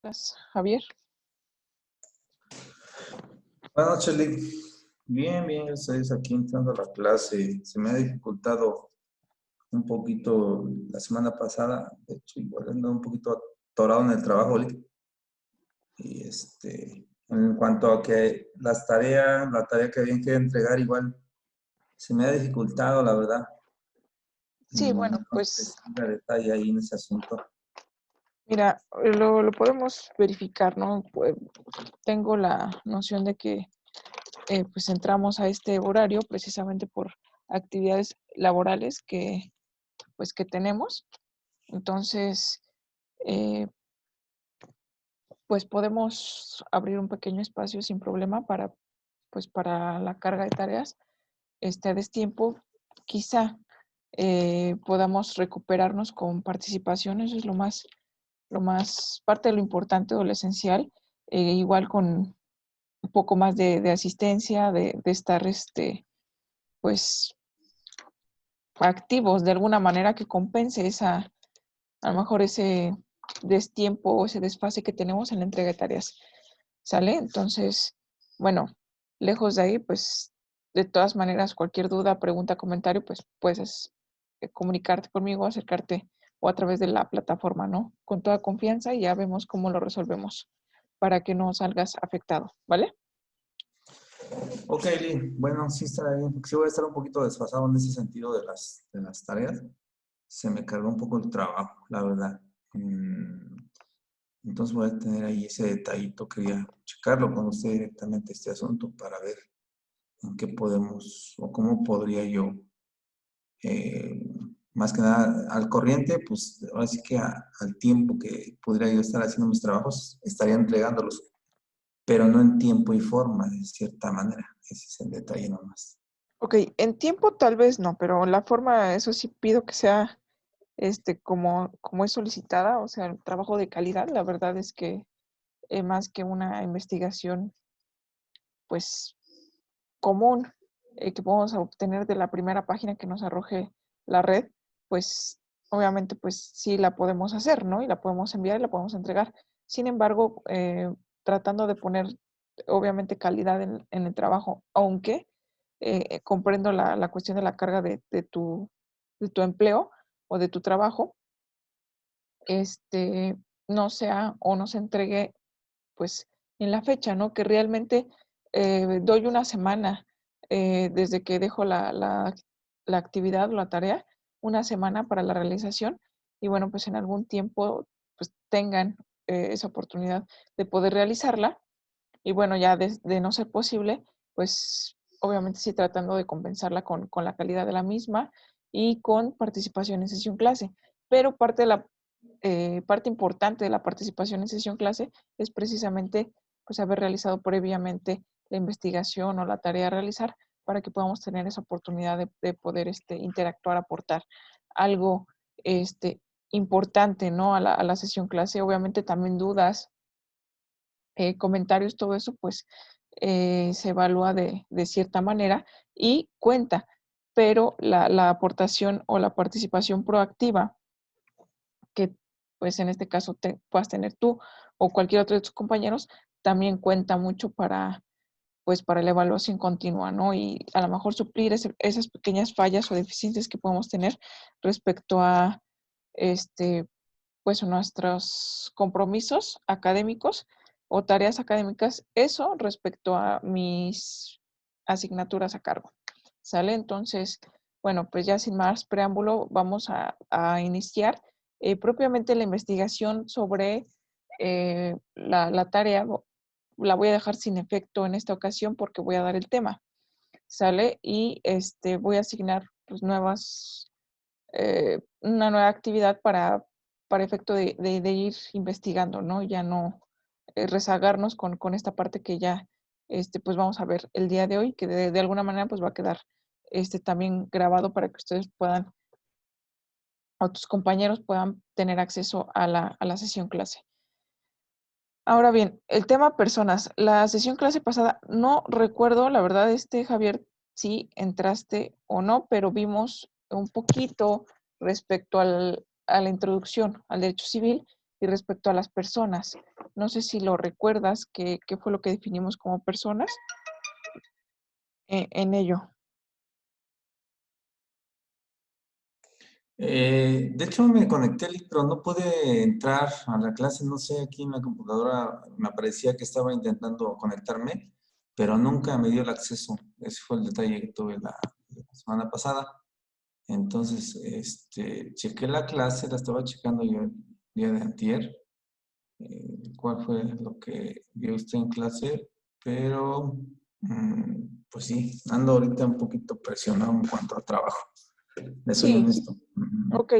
Gracias, Javier. Buenas noches, Lick. Bien, bien, estoy aquí entrando a la clase. Se me ha dificultado un poquito la semana pasada. De hecho, igual ando un poquito atorado en el trabajo, Lick. Y en cuanto a que la tarea que había que entregar, igual se me ha dificultado, la verdad. Sí, bueno, No pues sé si tenga detalle ahí en ese asunto. mira, lo podemos verificar, ¿no? Pues, tengo la noción de que pues entramos a este horario precisamente por actividades laborales que tenemos. Entonces, eh, pues podemos abrir un pequeño espacio sin problema para la carga de tareas. A destiempo, quizá podamos recuperarnos con participación, eso es parte de lo importante o lo esencial, igual con un poco más de asistencia, de estar, pues, activos de alguna manera que compense a lo mejor ese destiempo o ese desfase que tenemos en la entrega de tareas, ¿sale? Entonces, bueno, lejos de ahí, pues, de todas maneras, cualquier duda, pregunta, comentario, pues, puedes comunicarte conmigo, acercarte o a través de la plataforma, ¿no? Con toda confianza y ya vemos cómo lo resolvemos para que no salgas afectado, ¿vale? Ok, Lick. Bueno, sí está bien, porque sí voy a estar un poquito desfasado en ese sentido de las tareas. Se me cargó un poco el trabajo, la verdad. Entonces voy a tener ahí ese detallito, quería checarlo con usted directamente este asunto para ver en qué podemos o cómo podría yo, eh, más que nada al corriente, pues ahora sí que al tiempo que podría yo estar haciendo mis trabajos, estaría entregándolos, pero no en tiempo y forma, de cierta manera. Ese es el detalle nomás. Ok, en tiempo tal vez no, pero la forma, eso sí pido que sea como es solicitada, o sea, el trabajo de calidad. La verdad es que más que una investigación, pues, común que podemos obtener de la primera página que nos arroje la red, pues, obviamente, pues, sí la podemos hacer, ¿no? Y la podemos enviar y la podemos entregar. Sin embargo, tratando de poner, obviamente, calidad en el trabajo, aunque comprendo la cuestión de la carga de tu empleo o de tu trabajo, no sea o no se entregue, pues, en la fecha, ¿no? Que realmente doy una semana desde que dejo la actividad o la tarea, una semana para la realización y bueno, pues en algún tiempo pues tengan esa oportunidad de poder realizarla y bueno, ya de no ser posible, pues obviamente sí tratando de compensarla con la calidad de la misma y con participación en sesión clase. Pero parte importante de la participación en sesión clase es precisamente pues haber realizado previamente la investigación o la tarea a realizar para que podamos tener esa oportunidad de poder interactuar, aportar algo este, importante, ¿no? A la sesión clase. Obviamente también dudas, comentarios, todo eso, pues se evalúa de cierta manera y cuenta, pero la aportación o la participación proactiva que, pues en este caso, puedas tener tú o cualquier otro de tus compañeros, también cuenta mucho pues, para la evaluación continua, ¿no? Y a lo mejor suplir esas pequeñas fallas o deficiencias que podemos tener respecto a, este, pues nuestros compromisos académicos o tareas académicas, eso respecto a mis asignaturas a cargo. ¿Sale? Entonces, bueno, pues ya sin más preámbulo, vamos a iniciar propiamente la investigación sobre la tarea. La voy a dejar sin efecto en esta ocasión porque voy a dar el tema. ¿Sale? Y voy a asignar pues, una nueva actividad para efecto de ir investigando, ¿no? Ya no rezagarnos con esta parte que ya pues vamos a ver el día de hoy, que de alguna manera pues va a quedar también grabado para que ustedes puedan, o tus compañeros puedan tener acceso a la sesión clase. Ahora bien, el tema personas. La sesión clase pasada, no recuerdo, la verdad, Javier, si entraste o no, pero vimos un poquito respecto a la introducción al derecho civil y respecto a las personas. No sé si lo recuerdas, qué fue lo que definimos como personas en ello. De hecho, me conecté, pero no pude entrar a la clase. No sé, aquí en la computadora me aparecía que estaba intentando conectarme, pero nunca me dio el acceso. Ese fue el detalle que tuve la semana pasada. Entonces, chequé la clase, la estaba checando yo el día de antier, cuál fue lo que vio usted en clase, pero pues sí, ando ahorita un poquito presionado en cuanto a trabajo. Le soy Sí, honesto. ok,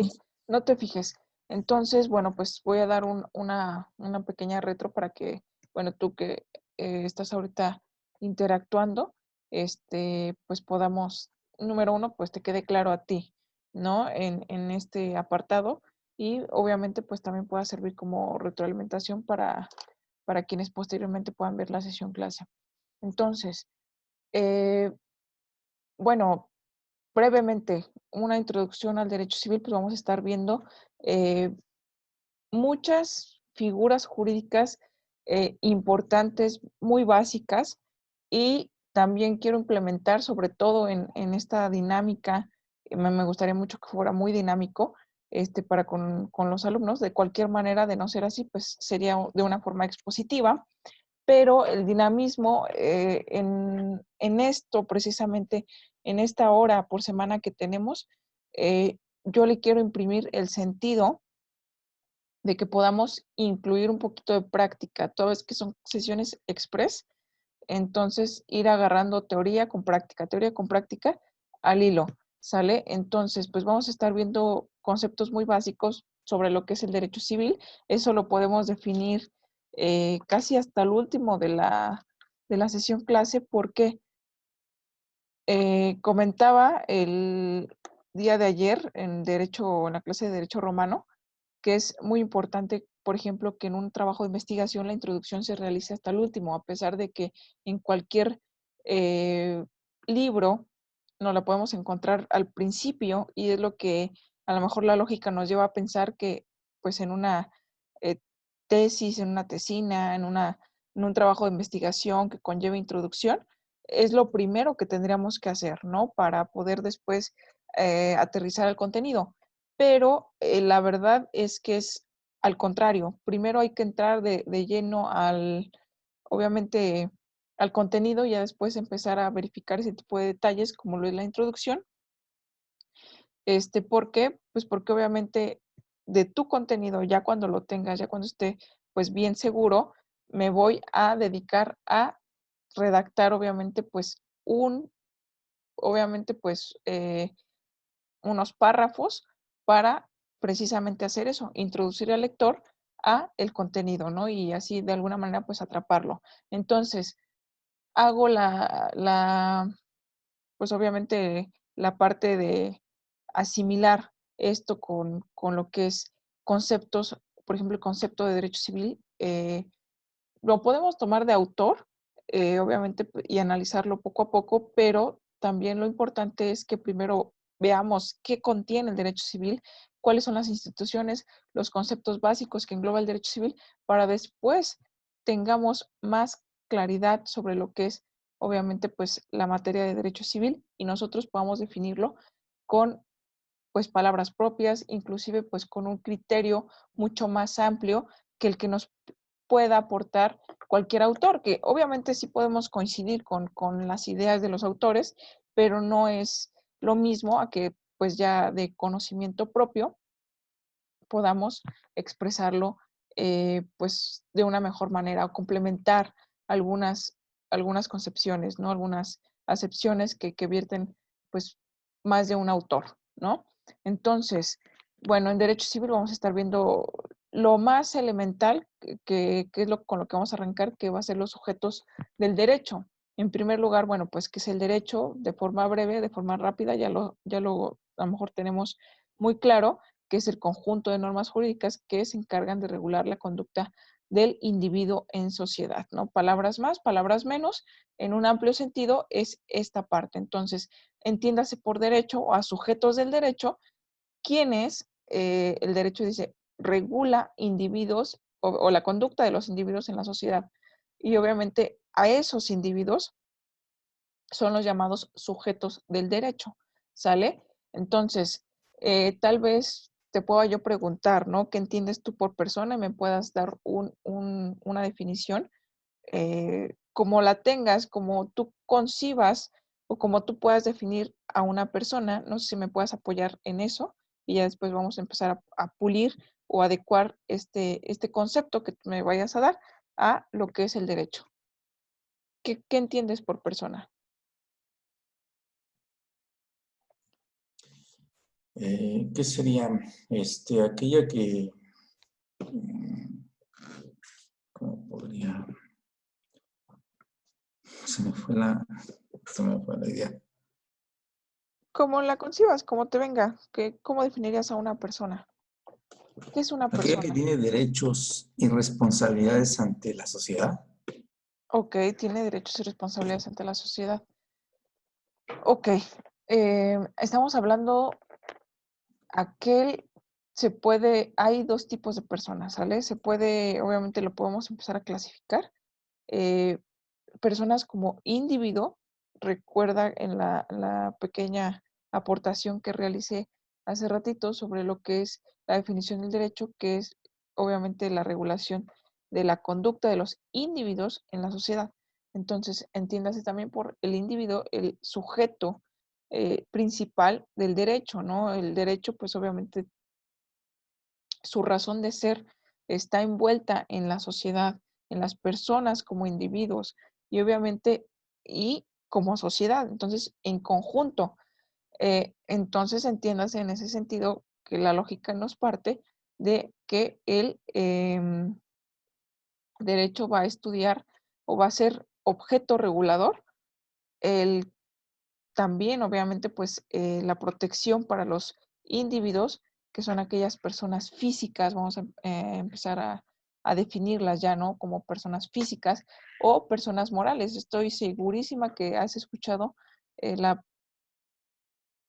no te fijes. Entonces, bueno, pues voy a dar una pequeña retro para que, bueno, tú que estás ahorita interactuando, pues podamos, número uno, pues te quede claro a ti, ¿no? En este apartado y obviamente pues también pueda servir como retroalimentación para quienes posteriormente puedan ver la sesión clase. Entonces, eh, bueno, brevemente, una introducción al derecho civil, pues vamos a estar viendo eh, muchas figuras jurídicas importantes, muy básicas, y también quiero implementar, sobre todo en esta dinámica, me gustaría mucho que fuera muy dinámico para con los alumnos. De cualquier manera, de no ser así, pues sería de una forma expositiva, pero el dinamismo en esto, precisamente en esta hora por semana que tenemos, yo le quiero imprimir el sentido de que podamos incluir un poquito de práctica, toda vez que son sesiones express, entonces ir agarrando teoría con práctica al hilo, ¿sale? Entonces, pues vamos a estar viendo conceptos muy básicos sobre lo que es el derecho civil, eso lo podemos definir casi hasta el último de la sesión clase, porque comentaba el día de ayer en la clase de Derecho Romano, que es muy importante, por ejemplo, que en un trabajo de investigación la introducción se realice hasta el último, a pesar de que en cualquier eh, libro no la podemos encontrar al principio, y es lo que a lo mejor la lógica nos lleva a pensar que pues en una eh, tesis, en una tesina, en un trabajo de investigación que conlleve introducción, es lo primero que tendríamos que hacer, ¿no? Para poder después aterrizar el contenido, pero la verdad es que es al contrario. Primero hay que entrar de lleno obviamente, al contenido y ya después empezar a verificar ese tipo de detalles como lo es la introducción. ¿Por qué? Pues porque obviamente de tu contenido, ya cuando lo tengas, ya cuando esté pues bien seguro, me voy a dedicar a redactar obviamente pues obviamente pues unos párrafos para precisamente hacer eso, introducir al lector a el contenido, ¿no? Y así de alguna manera pues atraparlo. Entonces, hago pues obviamente la parte de asimilar esto con lo que es conceptos, por ejemplo, el concepto de derecho civil, lo podemos tomar de autor, obviamente, y analizarlo poco a poco, pero también lo importante es que primero veamos qué contiene el derecho civil, cuáles son las instituciones, los conceptos básicos que engloba el derecho civil, para después tengamos más claridad sobre lo que es, obviamente, pues la materia de derecho civil y nosotros podamos definirlo con pues palabras propias, inclusive pues con un criterio mucho más amplio que el que nos pueda aportar cualquier autor, que obviamente sí podemos coincidir con las ideas de los autores, pero no es lo mismo a que pues ya de conocimiento propio podamos expresarlo pues de una mejor manera o complementar algunas, algunas concepciones, ¿no? Algunas acepciones que vierten pues más de un autor, ¿no? Entonces, bueno, en derecho civil vamos a estar viendo lo más elemental, que es con lo que vamos a arrancar, que va a ser los sujetos del derecho. En primer lugar, bueno, pues que es el derecho de forma breve, de forma rápida, a lo mejor tenemos muy claro, que es el conjunto de normas jurídicas que se encargan de regular la conducta del individuo en sociedad, ¿no? Palabras más, palabras menos, en un amplio sentido es esta parte. Entonces, entiéndase por derecho o a sujetos del derecho, quienes el derecho dice regula individuos o la conducta de los individuos en la sociedad. Y obviamente a esos individuos son los llamados sujetos del derecho, ¿sale? Entonces, tal vez te pueda yo preguntar, ¿no? ¿Qué entiendes tú por persona? Y me puedas dar una definición, como la tengas, como tú concibas o como tú puedas definir a una persona. No sé si me puedas apoyar en eso y ya después vamos a empezar a pulir o adecuar este concepto que tú me vayas a dar a lo que es el derecho. ¿Qué entiendes por persona? ¿Qué sería? Aquella que, mm, ¿cómo podría? Se me fue la idea. Como la concibas, como te venga, ¿cómo definirías a una persona? ¿Qué es una Aquella que persona? tiene derechos y responsabilidades ante la sociedad. Ok, tiene derechos y responsabilidades ante la sociedad. Ok, estamos hablando aquel, hay dos tipos de personas, ¿sale? Obviamente lo podemos empezar a clasificar. eh, Personas como individuo, recuerda en la pequeña aportación que realicé hace ratito sobre lo que es la definición del derecho, que es obviamente la regulación de la conducta de los individuos en la sociedad. Entonces, entiéndase también por el individuo, el sujeto principal del derecho, ¿no? El derecho, pues obviamente su razón de ser está envuelta en la sociedad, en las personas como individuos y obviamente y como sociedad. Entonces, en conjunto, entonces entiéndase en ese sentido que la lógica nos parte de que el derecho va a estudiar o va a ser objeto regulador, el también, obviamente, pues la protección para los individuos, que son aquellas personas físicas, vamos a empezar a definirlas ya, ¿no? Como personas físicas o personas morales. Estoy segurísima que has escuchado la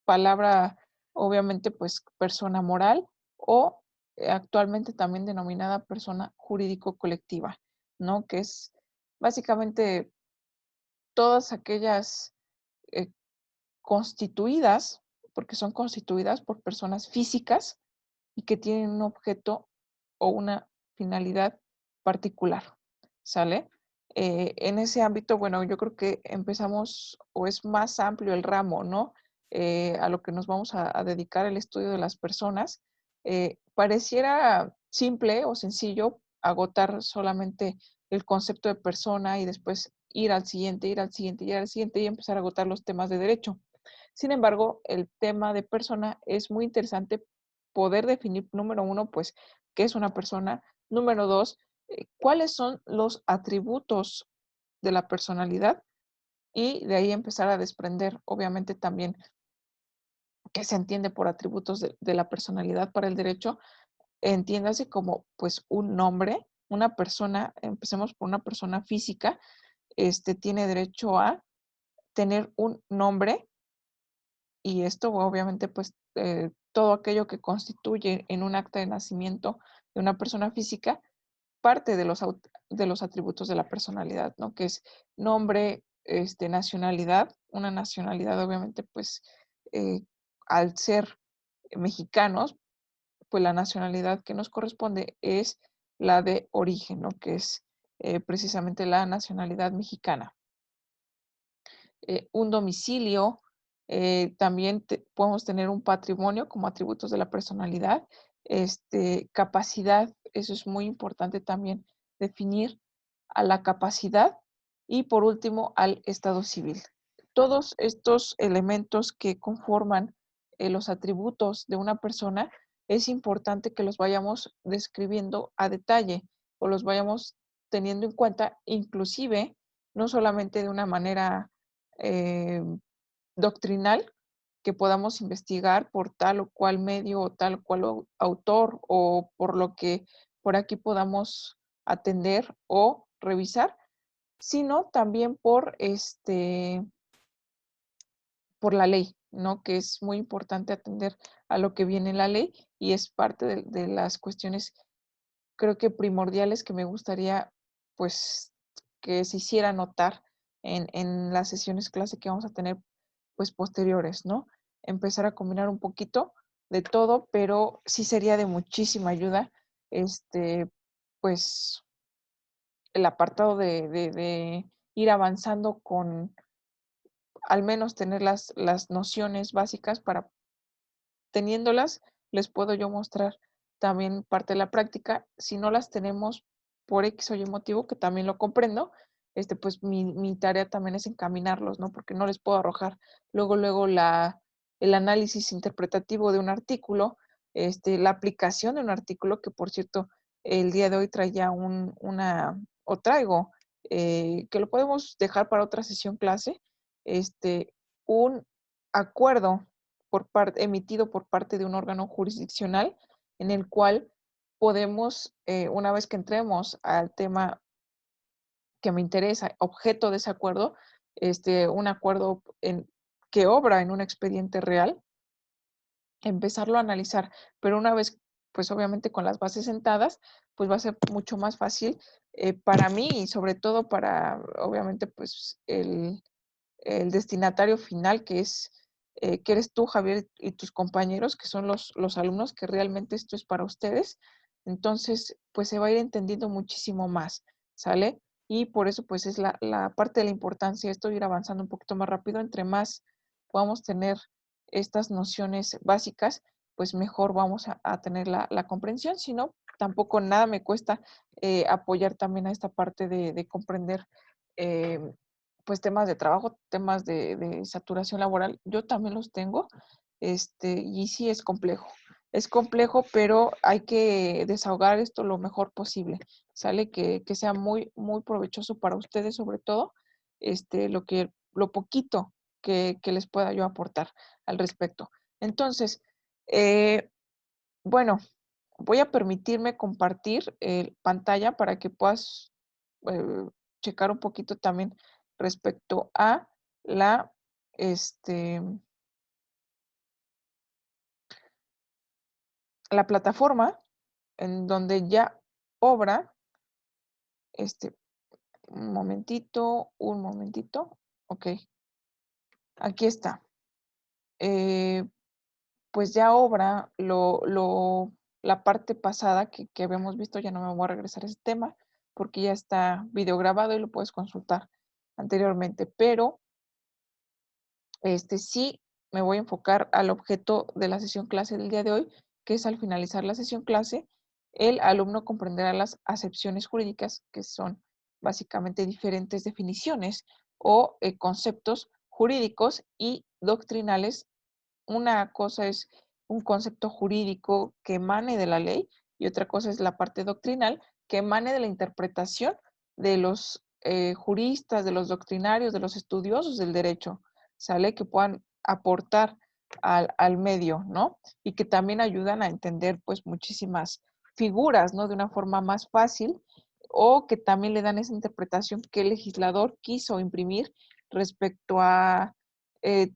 palabra, obviamente, pues persona moral o actualmente también denominada persona jurídico colectiva, ¿no? Que es básicamente todas aquellas eh, constituidas, porque son constituidas por personas físicas y que tienen un objeto o una finalidad particular, ¿sale? En ese ámbito, bueno, yo creo que empezamos o es más amplio el ramo, ¿no? A lo que nos vamos a dedicar el estudio de las personas. Pareciera simple o sencillo agotar solamente el concepto de persona y después ir al siguiente, ir al siguiente, ir al siguiente y empezar a agotar los temas de derecho. Sin embargo, el tema de persona es muy interesante poder definir, número uno, pues, qué es una persona. Número dos, cuáles son los atributos de la personalidad y de ahí empezar a desprender, obviamente, también qué se entiende por atributos de la personalidad para el derecho. Entiéndase como, pues, un nombre, una persona, empecemos por una persona física, tiene derecho a tener un nombre y esto obviamente pues todo aquello que constituye en un acta de nacimiento de una persona física parte de los atributos de la personalidad, ¿no? Que es nombre, nacionalidad, una nacionalidad obviamente pues eh, al ser mexicanos, pues la nacionalidad que nos corresponde es la de origen, ¿no? Que es precisamente la nacionalidad mexicana. Un domicilio, también podemos tener un patrimonio como atributos de la personalidad, capacidad, eso es muy importante también definir a la capacidad y por último al estado civil. Todos estos elementos que conforman los atributos de una persona es importante que los vayamos describiendo a detalle o los vayamos teniendo en cuenta, inclusive no solamente de una manera eh, doctrinal que podamos investigar por tal o cual medio o tal o cual autor o por lo que por aquí podamos atender o revisar, sino también por la ley, ¿no? Que es muy importante atender a lo que viene en la ley y es parte de las cuestiones, creo que primordiales que me gustaría, pues, que se hiciera notar en las sesiones clase que vamos a tener, pues, posteriores, ¿no? Empezar a combinar un poquito de todo, pero sí sería de muchísima ayuda, pues, el apartado de ir avanzando con al menos tener las nociones básicas para teniéndolas, les puedo yo mostrar también parte de la práctica. Si no las tenemos por X o Y motivo, que también lo comprendo, pues mi tarea también es encaminarlos, ¿no? Porque no les puedo arrojar luego el análisis interpretativo de un artículo, la aplicación de un artículo, que por cierto, el día de hoy traía o traigo, que lo podemos dejar para otra sesión clase, un acuerdo emitido por parte de un órgano jurisdiccional en el cual podemos, una vez que entremos al tema que me interesa, objeto de ese acuerdo, un acuerdo que obra en un expediente real, empezarlo a analizar, pero una vez, pues obviamente con las bases sentadas, pues va a ser mucho más fácil para mí y sobre todo para, obviamente, pues el destinatario final, que eres tú, Javier, y tus compañeros, que son los alumnos, que realmente esto es para ustedes. Entonces, pues se va a ir entendiendo muchísimo más, ¿sale? Y por eso, pues es la parte de la importancia de esto, ir avanzando un poquito más rápido. Entre más podamos tener estas nociones básicas, pues mejor vamos a tener la comprensión. Si no, tampoco nada me cuesta apoyar también a esta parte de comprender eh, pues temas de trabajo, temas de saturación laboral, yo también los tengo, y sí es complejo, pero hay que desahogar esto lo mejor posible, ¿sale? Que sea muy, muy provechoso para ustedes, sobre todo, lo poquito que les pueda yo aportar al respecto. Entonces, eh, bueno, voy a permitirme compartir pantalla para que puedas eh, checar un poquito también respecto a la, este, la plataforma en donde ya obra, este, un momentito, ok, aquí está. Eh, pues ya obra la parte pasada que habíamos visto, ya no me voy a regresar a ese tema, porque ya está video grabado y lo puedes consultar anteriormente, pero sí me voy a enfocar al objeto de la sesión clase del día de hoy, que es al finalizar la sesión clase, el alumno comprenderá las acepciones jurídicas, que son básicamente diferentes definiciones o conceptos jurídicos y doctrinales. Una cosa es un concepto jurídico que emane de la ley y otra cosa es la parte doctrinal que emane de la interpretación de los juristas, de los doctrinarios, de los estudiosos del derecho, ¿sale? Que puedan aportar al medio, ¿no? Y que también ayudan a entender pues muchísimas figuras, ¿no? De una forma más fácil o que también le dan esa interpretación que el legislador quiso imprimir respecto a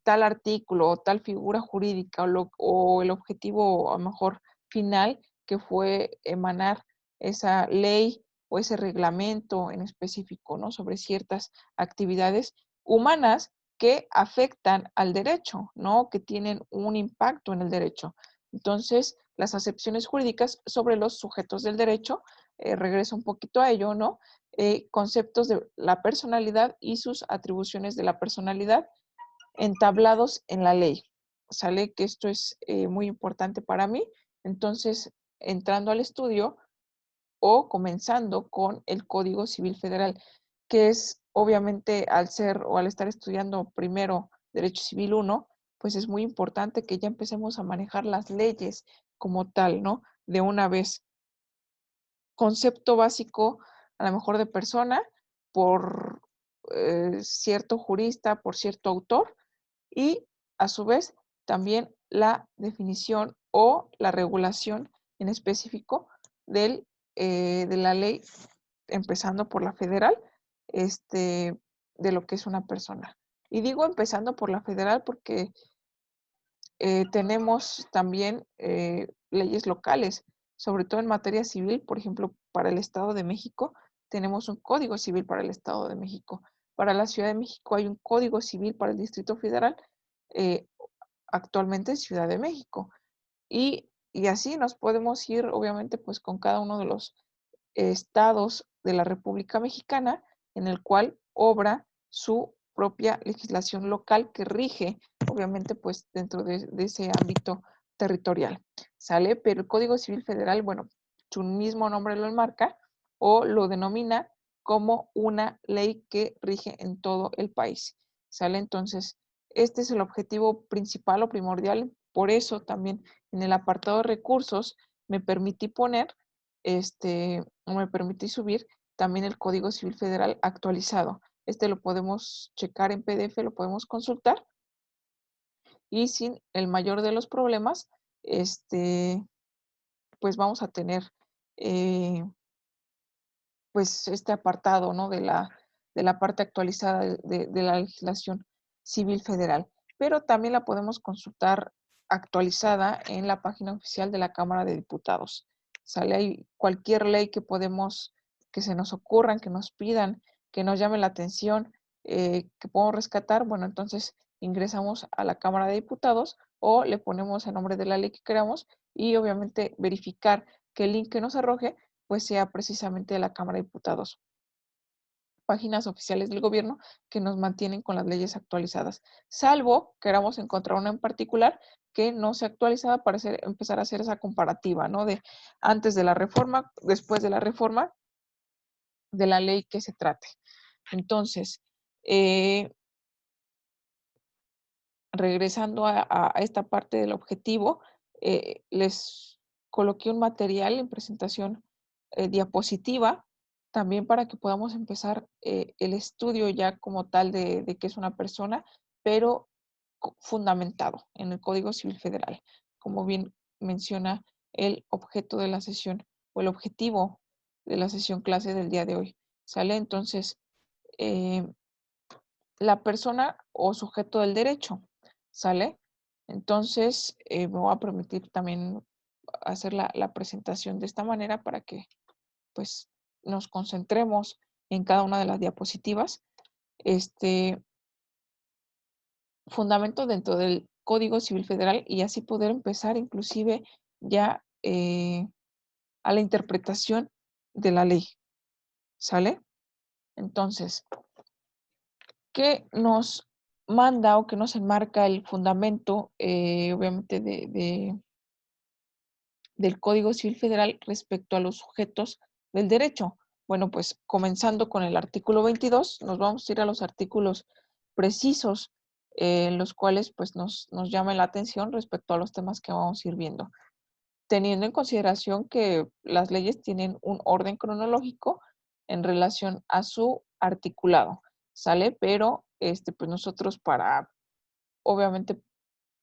tal artículo o tal figura jurídica o el objetivo a lo mejor final que fue emanar esa ley o ese reglamento en específico, ¿no? Sobre ciertas actividades humanas que afectan al derecho, ¿no? Que tienen un impacto en el derecho. Entonces, las acepciones jurídicas sobre los sujetos del derecho, regreso un poquito a ello, ¿no? Conceptos de la personalidad y sus atribuciones de la personalidad entablados en la ley. Sale que esto es muy importante para mí. Entonces, entrando al estudio o comenzando con el Código Civil Federal, que es obviamente al ser o al estar estudiando primero Derecho Civil 1, pues es muy importante que ya empecemos a manejar las leyes como tal, ¿no? De una vez. Concepto básico, a lo mejor de persona, por cierto jurista, por cierto autor, y a su vez también la definición o la regulación en específico de la ley, empezando por la federal, de lo que es una persona. Y digo empezando por la federal porque tenemos también leyes locales, sobre todo en materia civil. Por ejemplo, para el Estado de México tenemos un Código Civil para el Estado de México. Para la Ciudad de México hay un Código Civil para el Distrito Federal, eh, actualmente en Ciudad de México. Y así nos podemos ir, obviamente, pues con cada uno de los estados de la República Mexicana, en el cual obra su propia legislación local que rige, obviamente, pues dentro de ese ámbito territorial. ¿Sale? Pero el Código Civil Federal, bueno, su mismo nombre lo enmarca o lo denomina como una ley que rige en todo el país. ¿Sale? Entonces, este es el objetivo principal o primordial. Por eso también en el apartado de recursos me permití poner me permití subir también el Código Civil Federal actualizado. Este lo podemos checar en PDF, lo podemos consultar y sin el mayor de los problemas, pues vamos a tener eh, pues este apartado, ¿no? De la parte actualizada de la legislación civil federal. Pero también la podemos consultar actualizada en la página oficial de la Cámara de Diputados. Sale ahí cualquier ley que se nos ocurran, que nos pidan, que nos llame la atención, que podemos rescatar. Bueno, entonces ingresamos a la Cámara de Diputados o le ponemos el nombre de la ley que queramos y obviamente verificar que el link que nos arroje pues sea precisamente de la Cámara de Diputados. Páginas oficiales del gobierno que nos mantienen con las leyes actualizadas, salvo queramos encontrar una en particular que no sea actualizada para empezar a hacer esa comparativa, ¿no? De antes de la reforma, después de la reforma, de la ley que se trate. Entonces, eh, regresando a esta parte del objetivo, les coloqué un material en presentación diapositiva, también para que podamos empezar el estudio ya como tal de qué es una persona, pero fundamentado en el Código Civil Federal, como bien menciona el objeto de la sesión o el objetivo de la sesión clase del día de hoy. ¿Sale? Entonces, eh, la persona o sujeto del derecho, ¿sale? Entonces, me voy a permitir también hacer la presentación de esta manera para que, pues, nos concentremos en cada una de las diapositivas. Este fundamento dentro del Código Civil Federal y así poder empezar inclusive ya a la interpretación de la ley, ¿sale? Entonces, ¿qué nos manda o qué nos enmarca el fundamento, obviamente, del Código Civil Federal respecto a los sujetos del derecho? Bueno, pues comenzando con el artículo 22, nos vamos a ir a los artículos precisos en los cuales pues nos llama la atención respecto a los temas que vamos a ir viendo, teniendo en consideración que las leyes tienen un orden cronológico en relación a su articulado, ¿sale? Pero pues nosotros para, obviamente,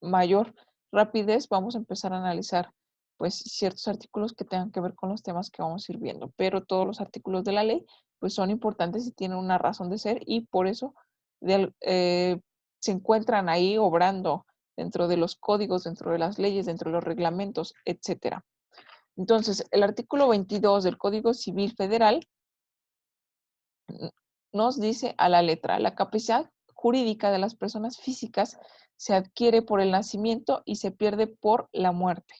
mayor rapidez vamos a empezar a analizar pues ciertos artículos que tengan que ver con los temas que vamos a ir viendo, pero todos los artículos de la ley pues son importantes y tienen una razón de ser y por eso se encuentran ahí obrando dentro de los códigos, dentro de las leyes, dentro de los reglamentos, etcétera. Entonces, el artículo 22 del Código Civil Federal nos dice a la letra, la capacidad jurídica de las personas físicas se adquiere por el nacimiento y se pierde por la muerte.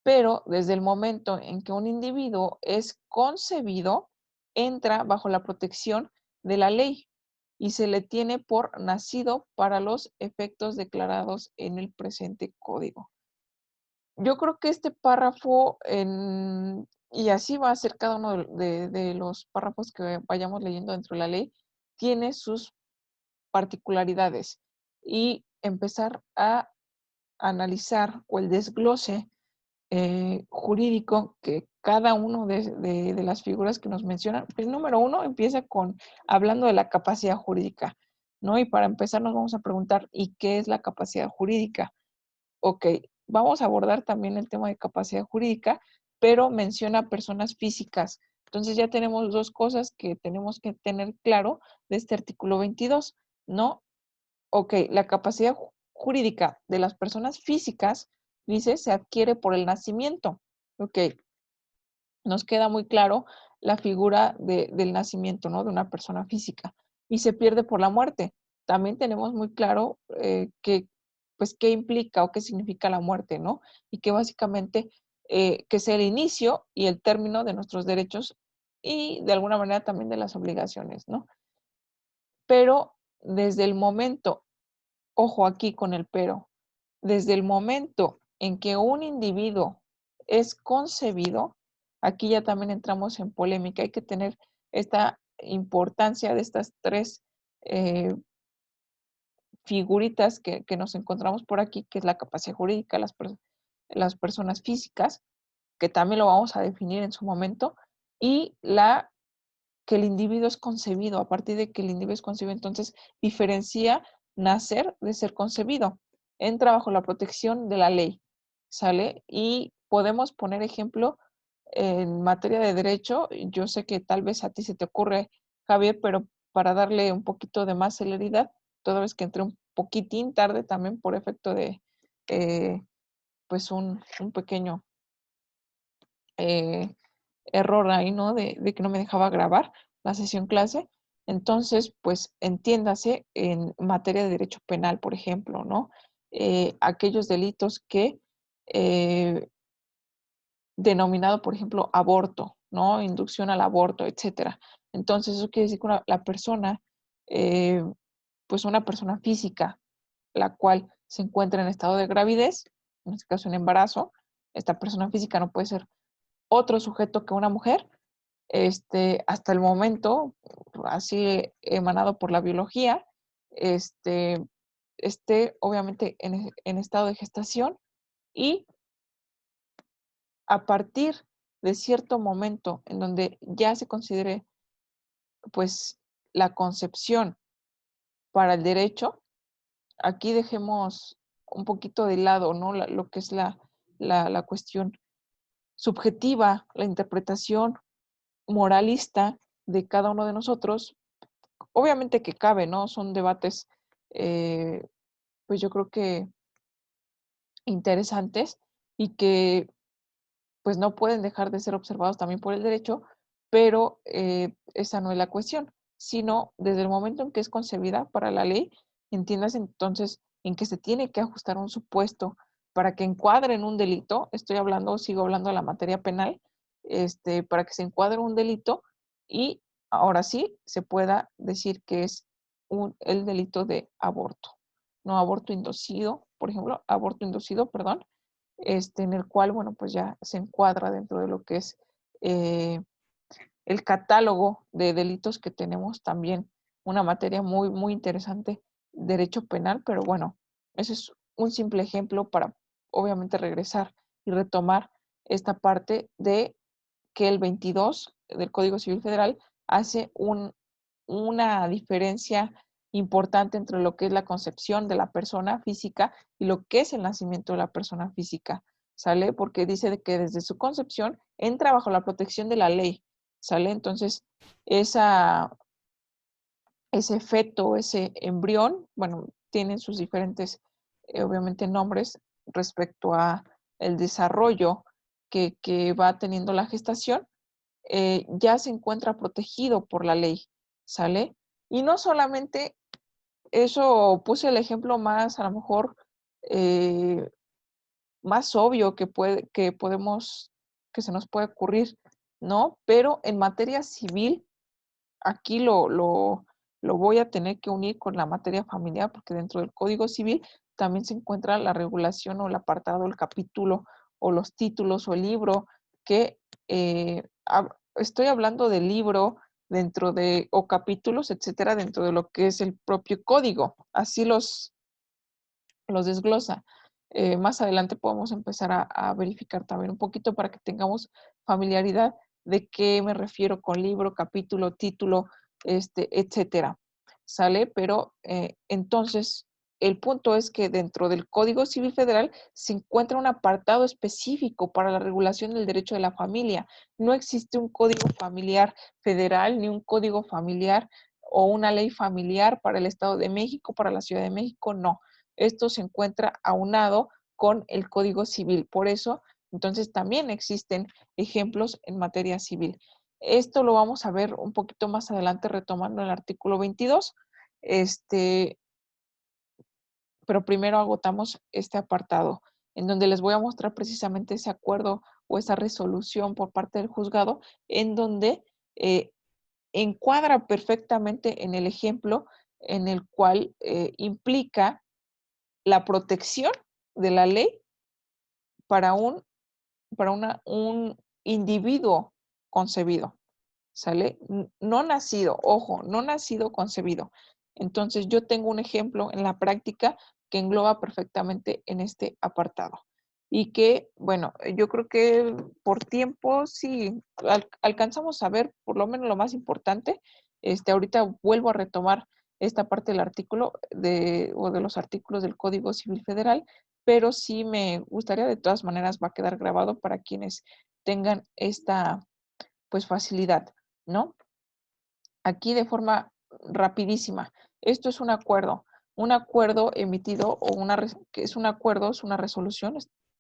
Pero desde el momento en que un individuo es concebido, entra bajo la protección de la ley y se le tiene por nacido para los efectos declarados en el presente código. Yo creo que este párrafo, y así va a ser cada uno de los párrafos que vayamos leyendo dentro de la ley, tiene sus particularidades y empezar a analizar o el desglose jurídico que cada uno de las figuras que nos mencionan. El número uno empieza con hablando de la capacidad jurídica, ¿no? Y para empezar nos vamos a preguntar, ¿y qué es la capacidad jurídica? Ok, vamos a abordar también el tema de capacidad jurídica, pero menciona personas físicas. Entonces ya tenemos dos cosas que tenemos que tener claro de este artículo 22, ¿no? Ok, la capacidad jurídica de las personas físicas, dice, se adquiere por el nacimiento. Ok, nos queda muy claro la figura del nacimiento, ¿no? De una persona física y se pierde por la muerte. También tenemos muy claro pues, qué implica o qué significa la muerte, ¿no? Y que básicamente que es el inicio y el término de nuestros derechos y de alguna manera también de las obligaciones, ¿no? Pero desde el momento, ojo aquí con el pero, desde el momento en que un individuo es concebido, aquí ya también entramos en polémica. Hay que tener esta importancia de estas tres eh, figuritas que nos encontramos por aquí, que es la capacidad jurídica, las personas físicas, que también lo vamos a definir en su momento, y que el individuo es concebido. A partir de que el individuo es concebido, entonces diferencia nacer de ser concebido. Entra bajo la protección de la ley, ¿sale? Y podemos poner ejemplo en materia de derecho. Yo sé que tal vez a ti se te ocurre, Javier, pero para darle un poquito de más celeridad, toda vez que entré un poquitín tarde también por efecto de eh, pues un pequeño eh, error ahí, ¿no? De que no me dejaba grabar la sesión clase. Entonces, pues entiéndase en materia de derecho penal, por ejemplo, ¿no? Aquellos delitos que, denominado, por ejemplo, aborto, ¿no? Inducción al aborto, etcétera. Entonces, eso quiere decir que la persona, eh, pues una persona física, la cual se encuentra en estado de gravidez, en este caso en embarazo, esta persona física no puede ser otro sujeto que una mujer, hasta el momento, así emanado por la biología, este, esté obviamente en estado de gestación y a partir de cierto momento en donde ya se considere pues la concepción para el derecho, aquí dejemos un poquito de lado, ¿no? Lo que es la cuestión subjetiva, la interpretación moralista de cada uno de nosotros. Obviamente que cabe, ¿no? Son debates, pues yo creo que interesantes y que pues no pueden dejar de ser observados también por el derecho, pero esa no es la cuestión, sino desde el momento en que es concebida para la ley, entiendas entonces en que se tiene que ajustar un supuesto para que encuadre en un delito, sigo hablando de la materia penal, para que se encuadre un delito y ahora sí se pueda decir que es el delito de aborto, no aborto inducido, por ejemplo, aborto inducido, perdón, en el cual, bueno, pues ya se encuadra dentro de lo que es eh, el catálogo de delitos que tenemos también, una materia muy, muy interesante, derecho penal, pero bueno, ese es un simple ejemplo para obviamente regresar y retomar esta parte de que el 22 del Código Civil Federal hace una diferencia importante entre lo que es la concepción de la persona física y lo que es el nacimiento de la persona física, ¿sale? Porque dice de que desde su concepción entra bajo la protección de la ley, ¿sale? Entonces, esa, ese feto, ese embrión, bueno, tienen sus diferentes, obviamente, nombres respecto a el desarrollo que va teniendo la gestación, ya se encuentra protegido por la ley, ¿sale? Y no solamente eso, puse el ejemplo más, a lo mejor, eh, más obvio que se nos puede ocurrir, ¿no? Pero en materia civil, aquí lo voy a tener que unir con la materia familiar, porque dentro del Código Civil también se encuentra la regulación o el apartado, el capítulo o los títulos o el libro que estoy hablando del libro dentro de, o capítulos, etcétera, dentro de lo que es el propio código. Así los desglosa. Más adelante podemos empezar a verificar también un poquito para que tengamos familiaridad de qué me refiero con libro, capítulo, título, etcétera. ¿Sale? Pero entonces, el punto es que dentro del Código Civil Federal se encuentra un apartado específico para la regulación del derecho de la familia. No existe un código familiar federal ni un código familiar o una ley familiar para el Estado de México, para la Ciudad de México, no. Esto se encuentra aunado con el Código Civil. Por eso, entonces, también existen ejemplos en materia civil. Esto lo vamos a ver un poquito más adelante retomando el artículo 22. Pero primero agotamos este apartado, en donde les voy a mostrar precisamente ese acuerdo o esa resolución por parte del juzgado, en donde eh, encuadra perfectamente en el ejemplo en el cual implica la protección de la ley para un individuo concebido. ¿Sale? No nacido, ojo, no nacido, concebido. Entonces, yo tengo un ejemplo en la práctica que engloba perfectamente en este apartado. Y que, bueno, yo creo que por tiempo sí alcanzamos a ver por lo menos lo más importante. Ahorita vuelvo a retomar esta parte del artículo o de los artículos del Código Civil Federal, pero sí me gustaría, de todas maneras, va a quedar grabado para quienes tengan esta, pues, facilidad, ¿no? Aquí de forma rapidísima. Esto es un acuerdo emitido o que es un acuerdo, es una resolución.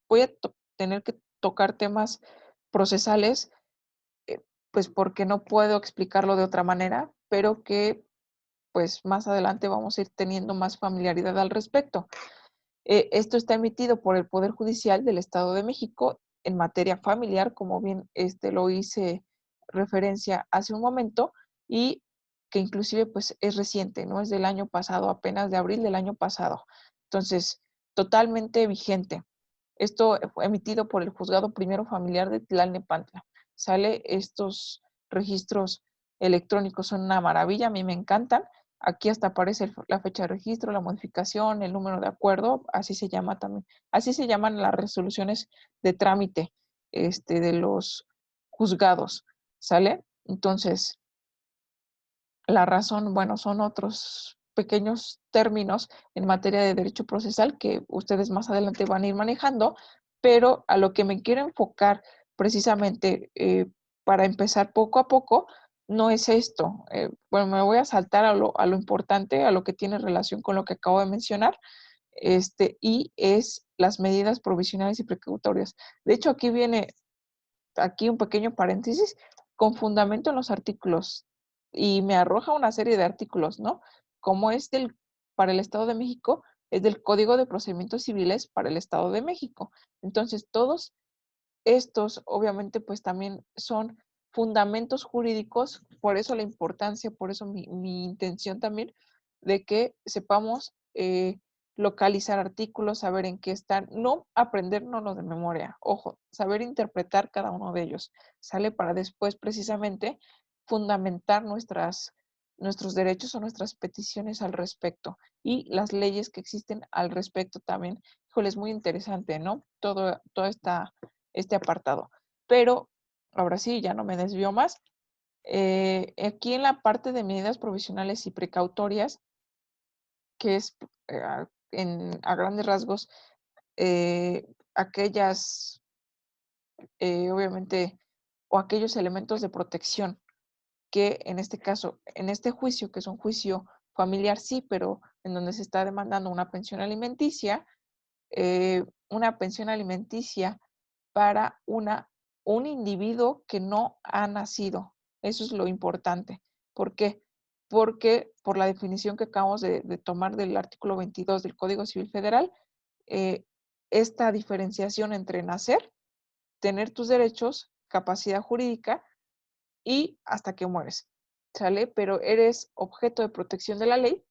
Voy a tener que tocar temas procesales, eh, pues porque no puedo explicarlo de otra manera, pero que pues más adelante vamos a ir teniendo más familiaridad al respecto. Esto está emitido por el Poder Judicial del Estado de México en materia familiar, como bien lo hice referencia hace un momento, y que inclusive pues es reciente, ¿no? Es del año pasado, apenas de abril del año pasado. Entonces, totalmente vigente. Esto fue emitido por el Juzgado Primero Familiar de Tlalnepantla. Sale, estos registros electrónicos son una maravilla, a mí me encantan. Aquí hasta aparece la fecha de registro, la modificación, el número de acuerdo, así se llama también. Así se llaman las resoluciones de trámite de los juzgados, ¿sale? Entonces, la razón, bueno, son otros pequeños términos en materia de derecho procesal que ustedes más adelante van a ir manejando, pero a lo que me quiero enfocar precisamente para empezar poco a poco, no es esto. Bueno, me voy a saltar a lo importante, a lo que tiene relación con lo que acabo de mencionar, y es las medidas provisionales y precautorias. De hecho, aquí viene aquí un pequeño paréntesis, con fundamento en los artículos, y me arroja una serie de artículos, ¿no? Como es para el Estado de México, es del Código de Procedimientos Civiles para el Estado de México. Entonces, todos estos, obviamente, pues también son fundamentos jurídicos, por eso la importancia, por eso mi intención también de que sepamos localizar artículos, saber en qué están, no aprendérnoslos de memoria, ojo, saber interpretar cada uno de ellos, sale para después precisamente fundamentar nuestros derechos o nuestras peticiones al respecto y las leyes que existen al respecto también. Híjole, es muy interesante, ¿no? Toda este apartado. Pero ahora sí, ya no me desvío más. Aquí en la parte de medidas provisionales y precautorias, que es a grandes rasgos aquellas, obviamente, o aquellos elementos de protección que en este caso, en este juicio, que es un juicio familiar, sí, pero en donde se está demandando una pensión alimenticia para un individuo que no ha nacido. Eso es lo importante. ¿Por qué? Porque por la definición que acabamos de tomar del artículo 22 del Código Civil Federal, eh, esta diferenciación entre nacer, tener tus derechos, capacidad jurídica y hasta que mueres, ¿sale? Pero eres objeto de protección de la ley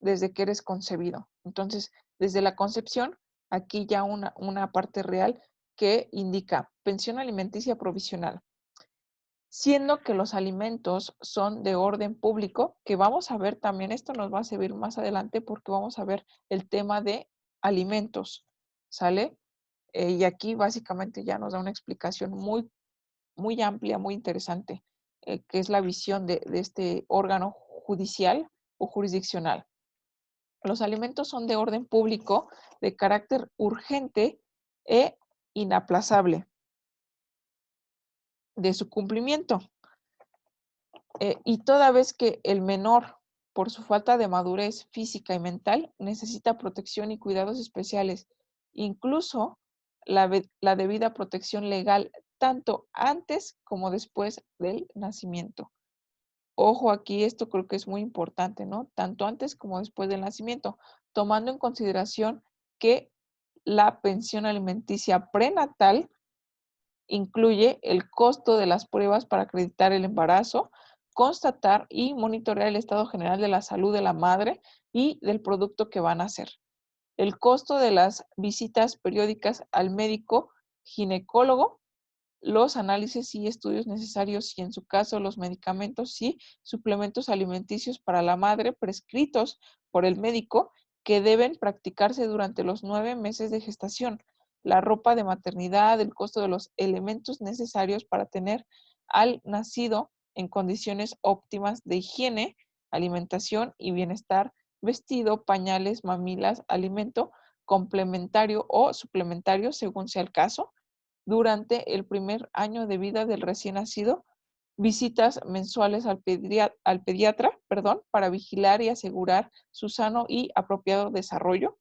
desde que eres concebido. Entonces, desde la concepción, aquí ya una parte real que indica pensión alimenticia provisional, siendo que los alimentos son de orden público, que vamos a ver también, esto nos va a servir más adelante porque vamos a ver el tema de alimentos, ¿sale? Y aquí básicamente ya nos da una explicación muy, muy amplia, muy interesante, que es la visión de este órgano judicial o jurisdiccional. Los alimentos son de orden público, de carácter urgente e inaplazable de su cumplimiento. Y toda vez que el menor por su falta de madurez física y mental, necesita protección y cuidados especiales, incluso la debida protección legal, tanto antes como después del nacimiento. Ojo aquí, esto creo que es muy importante, ¿no? Tanto antes como después del nacimiento, tomando en consideración que la pensión alimenticia prenatal incluye el costo de las pruebas para acreditar el embarazo, constatar y monitorear el estado general de la salud de la madre y del producto que van a hacer. El costo de las visitas periódicas al médico ginecólogo, los análisis y estudios necesarios y, en su caso, los medicamentos y suplementos alimenticios para la madre prescritos por el médico que deben practicarse durante los 9 meses de gestación, la ropa de maternidad, el costo de los elementos necesarios para tener al nacido en condiciones óptimas de higiene, alimentación y bienestar, vestido, pañales, mamilas, alimento complementario o suplementario según sea el caso, durante el primer año de vida del recién nacido, visitas mensuales al pediatra, para vigilar y asegurar su sano y apropiado desarrollo,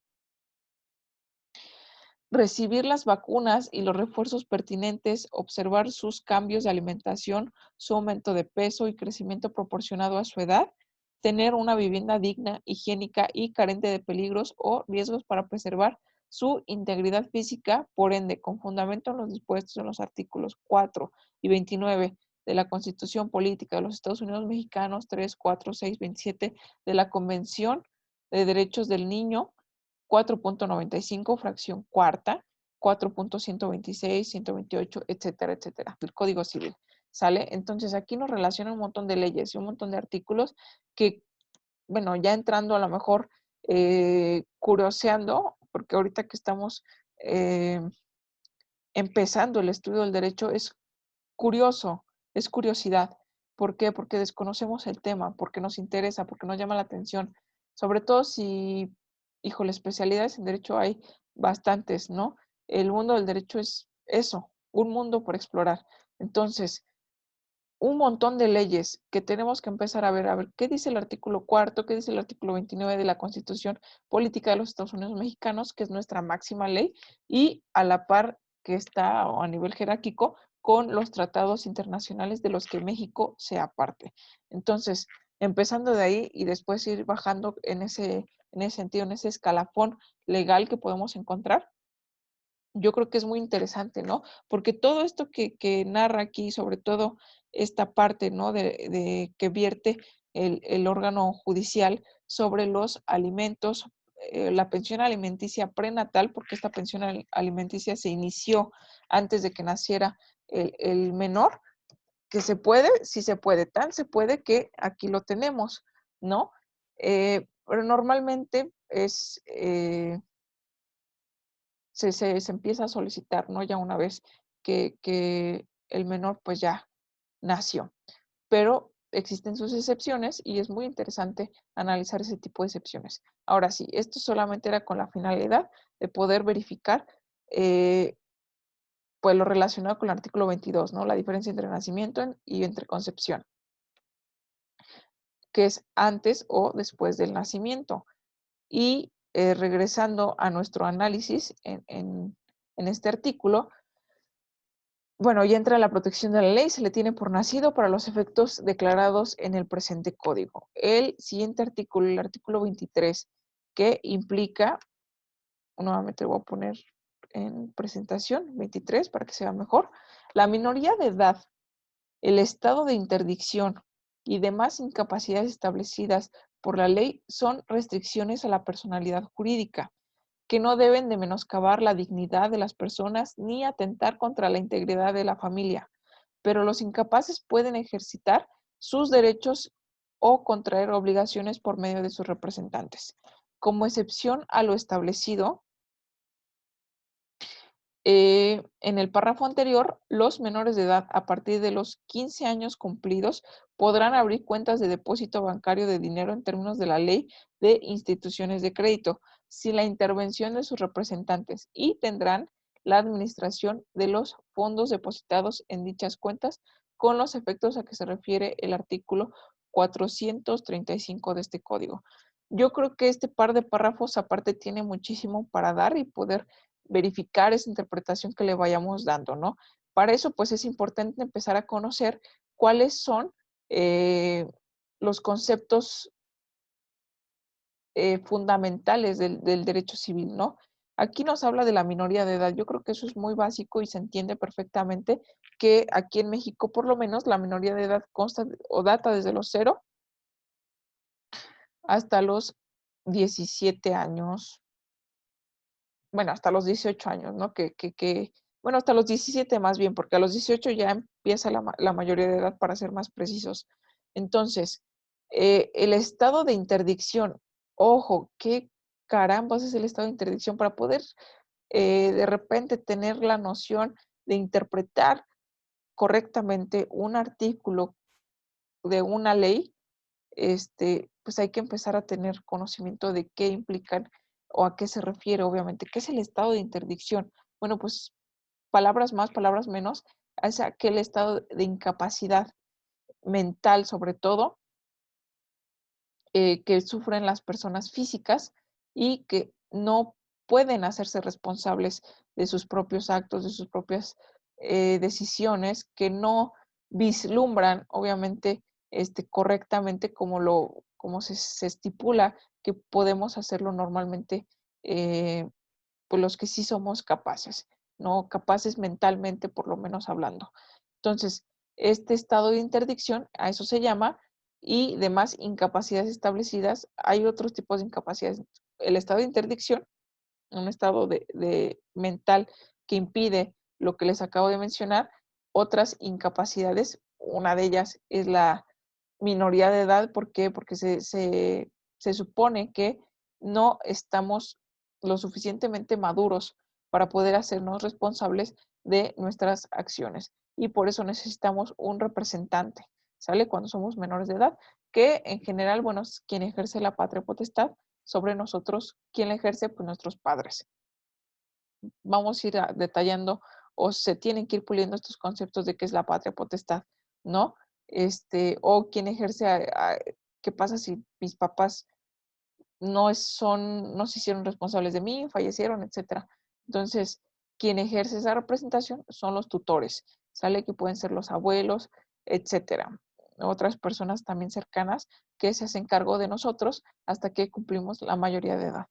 recibir las vacunas y los refuerzos pertinentes, observar sus cambios de alimentación, su aumento de peso y crecimiento proporcionado a su edad, tener una vivienda digna, higiénica y carente de peligros o riesgos para preservar su integridad física, por ende, con fundamento en los dispuestos en los artículos 4 y 29 de la Constitución Política de los Estados Unidos Mexicanos, 3, 4, 6, 27 de la Convención de Derechos del Niño, 4.95, fracción cuarta, 4.126, 128, etcétera, etcétera, del Código Civil. ¿Sale? Entonces aquí nos relaciona un montón de leyes y un montón de artículos que, bueno, ya entrando a lo mejor curioseando, porque ahorita que estamos eh, empezando el estudio del derecho, es curioso, es curiosidad. ¿Por qué? Porque desconocemos el tema, porque nos interesa, porque nos llama la atención. Sobre todo si, híjole, especialidades en derecho hay bastantes, ¿no? El mundo del derecho es eso, un mundo por explorar. Entonces, un montón de leyes que tenemos que empezar a ver qué dice el artículo cuarto, qué dice el artículo 29 de la Constitución Política de los Estados Unidos Mexicanos, que es nuestra máxima ley, y a la par que está a nivel jerárquico con los tratados internacionales de los que México sea parte. Entonces, empezando de ahí y después ir bajando en ese sentido, en ese escalafón legal que podemos encontrar, yo creo que es muy interesante, ¿no? Porque todo esto que narra aquí, sobre todo esta parte, ¿no? De que vierte el órgano judicial sobre los alimentos, la pensión alimenticia prenatal, porque esta pensión alimenticia se inició antes de que naciera el menor, que se puede, sí se puede, tan se puede que aquí lo tenemos, ¿no? Pero normalmente es se empieza a solicitar, ¿no? Ya una vez que el menor pues ya nació. Pero existen sus excepciones y es muy interesante analizar ese tipo de excepciones. Ahora sí, esto solamente era con la finalidad de poder verificar pues lo relacionado con el artículo 22, ¿no? La diferencia entre nacimiento y entre concepción, que es antes o después del nacimiento. Y regresando a nuestro análisis en este artículo, bueno, ya entra la protección de la ley, se le tiene por nacido para los efectos declarados en el presente código. El siguiente artículo, el artículo 23, que implica, nuevamente lo voy a poner en presentación, 23, para que se vea mejor, la minoría de edad, el estado de interdicción y demás incapacidades establecidas por la ley son restricciones a la personalidad jurídica que no deben de menoscabar la dignidad de las personas ni atentar contra la integridad de la familia, pero los incapaces pueden ejercitar sus derechos o contraer obligaciones por medio de sus representantes. Como excepción a lo establecido, en el párrafo anterior, los menores de edad a partir de los 15 años cumplidos podrán abrir cuentas de depósito bancario de dinero en términos de la ley de instituciones de crédito, sin la intervención de sus representantes y tendrán la administración de los fondos depositados en dichas cuentas con los efectos a que se refiere el artículo 435 de este código. Yo creo que este par de párrafos aparte tiene muchísimo para dar y poder verificar esa interpretación que le vayamos dando, ¿no? Para eso, pues es importante empezar a conocer cuáles son los conceptos fundamentales del derecho civil, ¿no? Aquí nos habla de la minoría de edad. Yo creo que eso es muy básico y se entiende perfectamente que aquí en México, por lo menos, la minoría de edad consta o data desde los 0 hasta los 17 años, bueno, hasta los 18 años, ¿no? Bueno, hasta los 17 más bien, porque a los 18 ya empieza la mayoría de edad, para ser más precisos. Entonces, el estado de interdicción, ojo, ¿qué carambas es el estado de interdicción? Para poder de repente tener la noción de interpretar correctamente un artículo de una ley, pues hay que empezar a tener conocimiento de qué implican o a qué se refiere, obviamente. ¿Qué es el estado de interdicción? Bueno, pues palabras más, palabras menos, es aquel estado de incapacidad mental, sobre todo, que sufren las personas físicas y que no pueden hacerse responsables de sus propios actos, de sus propias decisiones, que no vislumbran, obviamente, correctamente como se estipula que podemos hacerlo normalmente, pues los que sí somos capaces, ¿no? Capaces mentalmente, por lo menos hablando. Entonces, este estado de interdicción, a eso se llama, y demás incapacidades establecidas. Hay otros tipos de incapacidades. El estado de interdicción, un estado de mental que impide lo que les acabo de mencionar. Otras incapacidades, una de ellas es la minoría de edad. ¿Por qué? Porque se supone que no estamos lo suficientemente maduros para poder hacernos responsables de nuestras acciones. Y por eso necesitamos un representante, ¿sale? Cuando somos menores de edad, que en general, bueno, es quien ejerce la patria potestad sobre nosotros. ¿Quién la ejerce? Pues nuestros padres. Vamos a ir detallando o se tienen que ir puliendo estos conceptos de qué es la patria potestad, ¿no? O quién ejerce, qué pasa si mis papás no se hicieron responsables de mí, fallecieron, etcétera. Entonces, quien ejerce esa representación son los tutores, ¿sale? Que pueden ser los abuelos, etcétera. Otras personas también cercanas que se hacen cargo de nosotros hasta que cumplimos la mayoría de edad.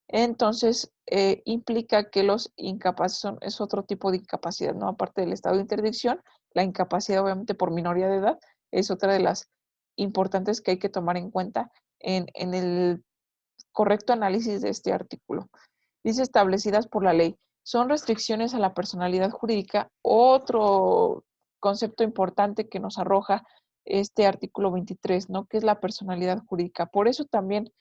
Entonces, implica que los incapaces es otro tipo de incapacidad, ¿no? Aparte del estado de interdicción, la incapacidad, obviamente, por minoría de edad, es otra de las importantes que hay que tomar en cuenta en el correcto análisis de este artículo. Dice establecidas por la ley. Son restricciones a la personalidad jurídica, otro concepto importante que nos arroja este artículo 23, ¿no? Que es la personalidad jurídica. Por eso también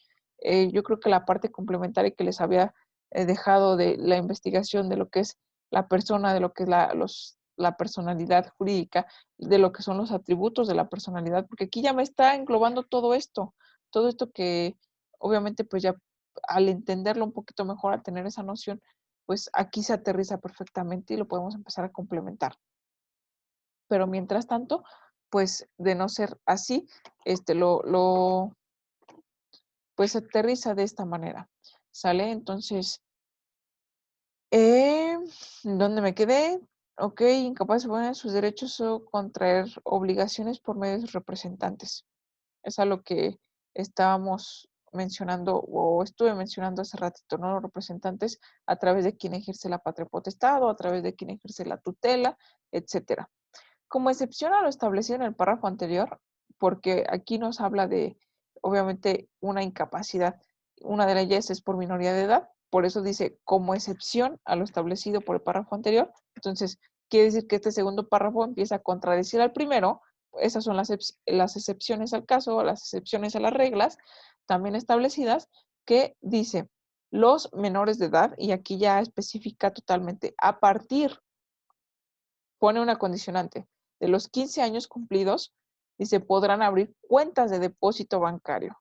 yo creo que la parte complementaria que les había dejado de la investigación de lo que es la persona, de lo que es la personalidad jurídica, de lo que son los atributos de la personalidad, porque aquí ya me está englobando todo esto que obviamente pues ya al entenderlo un poquito mejor, al tener esa noción, pues aquí se aterriza perfectamente y lo podemos empezar a complementar. Pero mientras tanto, pues de no ser así, pues se aterriza de esta manera, ¿sale? Entonces, eh, ¿dónde me quedé? Ok, incapaz de poner sus derechos o contraer obligaciones por medio de sus representantes. Es a lo que estábamos mencionando o estuve mencionando hace ratito, ¿no? Los representantes a través de quien ejerce la patria potestad o a través de quien ejerce la tutela, etcétera. Como excepción a lo establecido en el párrafo anterior, porque aquí nos habla de, obviamente, una incapacidad. Una de ellas es por minoría de edad, por eso dice como excepción a lo establecido por el párrafo anterior. Entonces, quiere decir que este segundo párrafo empieza a contradecir al primero. Esas son las excepciones al caso, las excepciones a las reglas también establecidas, que dice los menores de edad, y aquí ya especifica totalmente, a partir, pone una condicionante, de los 15 años cumplidos, dice, podrán abrir cuentas de depósito bancario,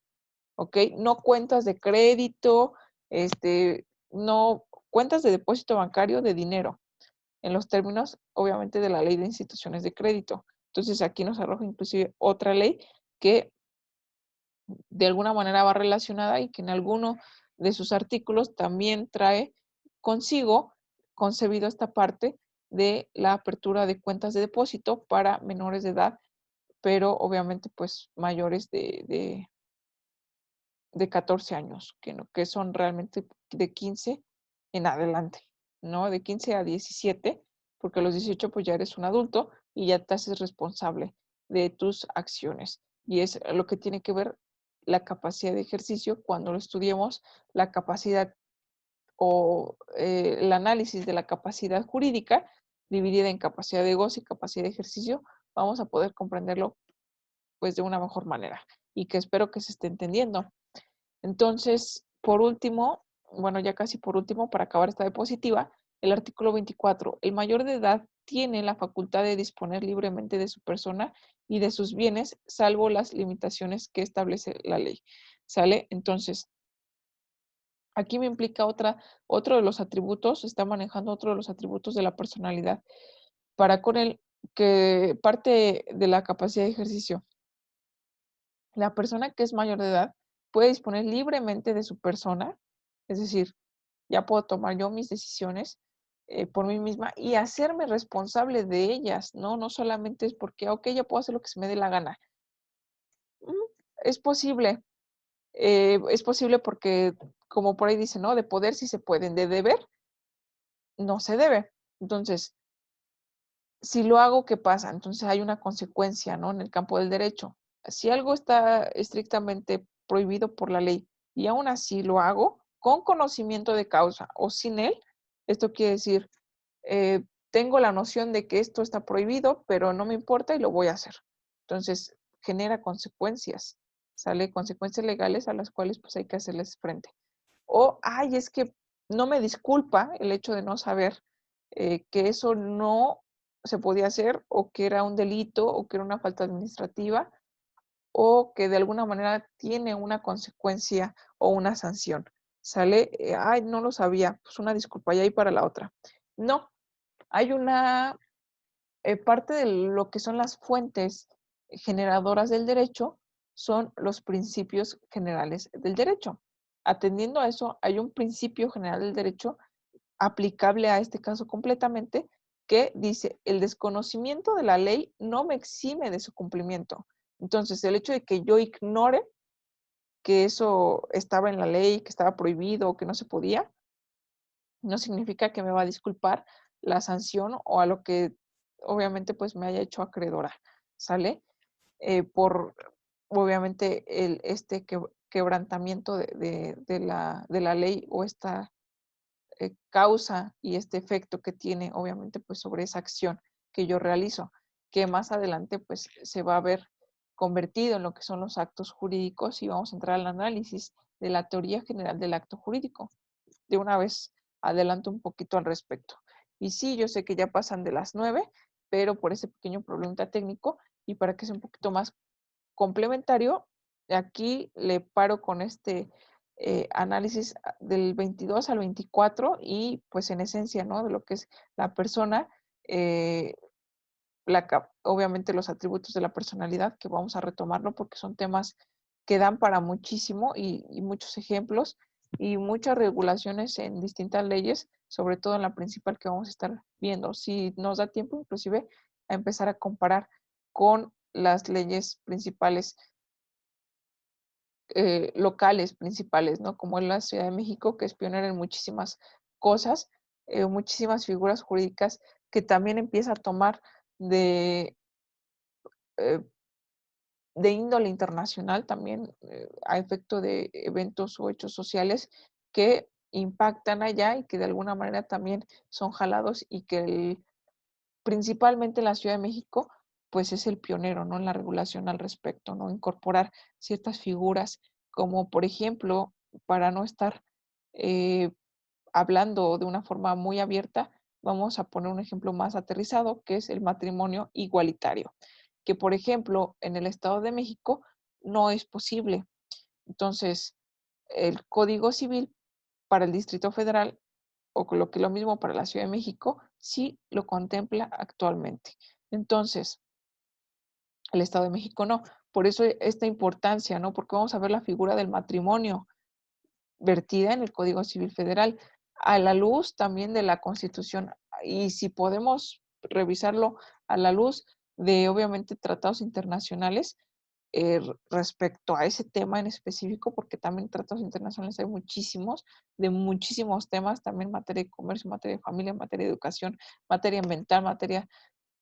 ¿ok? No cuentas de crédito, no, cuentas de depósito bancario de dinero, en los términos, obviamente, de la ley de instituciones de crédito. Entonces, aquí nos arroja inclusive otra ley que de alguna manera va relacionada y que en alguno de sus artículos también trae consigo concebido esta parte de la apertura de cuentas de depósito para menores de edad, pero obviamente pues mayores de 14 años, que son realmente de 15 en adelante, ¿no? De 15 a 17, porque a los 18 pues ya eres un adulto y ya te haces responsable de tus acciones. Y es lo que tiene que ver la capacidad de ejercicio cuando lo estudiemos, la capacidad o el análisis de la capacidad jurídica dividida en capacidad de goce y capacidad de ejercicio, vamos a poder comprenderlo pues de una mejor manera y que espero que se esté entendiendo. Entonces, por último, bueno, ya casi por último, para acabar esta diapositiva, el artículo 24. El mayor de edad tiene la facultad de disponer libremente de su persona y de sus bienes, salvo las limitaciones que establece la ley. ¿Sale? Entonces, aquí me implica otro de los atributos, está manejando otro de los atributos de la personalidad, para con el que parte de la capacidad de ejercicio. La persona que es mayor de edad puede disponer libremente de su persona, es decir, ya puedo tomar yo mis decisiones por mí misma y hacerme responsable de ellas, ¿no? No solamente es porque, ok, ya puedo hacer lo que se me dé la gana. Mm, es posible porque, como por ahí dice, ¿no? De poder sí se pueden, de deber no se debe. Entonces, si lo hago, ¿qué pasa? Entonces hay una consecuencia, ¿no? En el campo del derecho. Si algo está estrictamente prohibido por la ley y aún así lo hago con conocimiento de causa o sin él, esto quiere decir, tengo la noción de que esto está prohibido, pero no me importa y lo voy a hacer. Entonces, genera consecuencias, sale consecuencias legales a las cuales pues hay que hacerles frente. O, ay, es que no me disculpa el hecho de no saber que eso no se podía hacer o que era un delito o que era una falta administrativa o que de alguna manera tiene una consecuencia o una sanción. Sale, ay, no lo sabía, pues una disculpa ya hay para la otra. No, hay una parte de lo que son las fuentes generadoras del derecho son los principios generales del derecho. Atendiendo a eso, hay un principio general del derecho aplicable a este caso completamente que dice, el desconocimiento de la ley no me exime de su cumplimiento. Entonces, el hecho de que yo ignore que eso estaba en la ley, que estaba prohibido o que no se podía, no significa que me va a disculpar la sanción o a lo que obviamente pues me haya hecho acreedora, ¿sale? Por obviamente este quebrantamiento de la ley o esta causa y este efecto que tiene obviamente pues sobre esa acción que yo realizo, que más adelante pues se va a ver convertido en lo que son los actos jurídicos y vamos a entrar al análisis de la teoría general del acto jurídico. De una vez adelanto un poquito al respecto. Y sí, yo sé que ya pasan de las 9, pero por ese pequeño problema técnico y para que sea un poquito más complementario, aquí le paro con este análisis del 22 al 24 y pues en esencia, ¿no? De lo que es la persona, eh, obviamente los atributos de la personalidad, que vamos a retomarlo porque son temas que dan para muchísimo y muchos ejemplos y muchas regulaciones en distintas leyes, sobre todo en la principal que vamos a estar viendo. Si nos da tiempo, inclusive, a empezar a comparar con las leyes principales locales principales, ¿no? Como en la Ciudad de México, que es pionera en muchísimas cosas, muchísimas figuras jurídicas que también empieza a tomar de, eh, de índole internacional también a efecto de eventos o hechos sociales que impactan allá y que de alguna manera también son jalados y que principalmente en la Ciudad de México, pues es el pionero, ¿no? En la regulación al respecto, ¿no? Incorporar ciertas figuras, como por ejemplo, para no estar eh, hablando de una forma muy abierta, vamos a poner un ejemplo más aterrizado, que es el matrimonio igualitario, que por ejemplo, en el Estado de México no es posible. Entonces, el Código Civil para el Distrito Federal o lo que es lo mismo para la Ciudad de México, sí lo contempla actualmente. Entonces, el Estado de México no. por eso esta importancia, ¿no? Porque vamos a ver la figura del matrimonio vertida en el Código Civil Federal, a la luz también de la Constitución, y si podemos revisarlo a la luz de, obviamente, tratados internacionales, respecto a ese tema en específico, porque también tratados internacionales hay muchísimos, de muchísimos temas, también en materia de comercio, materia de familia, materia de educación, materia ambiental, materia,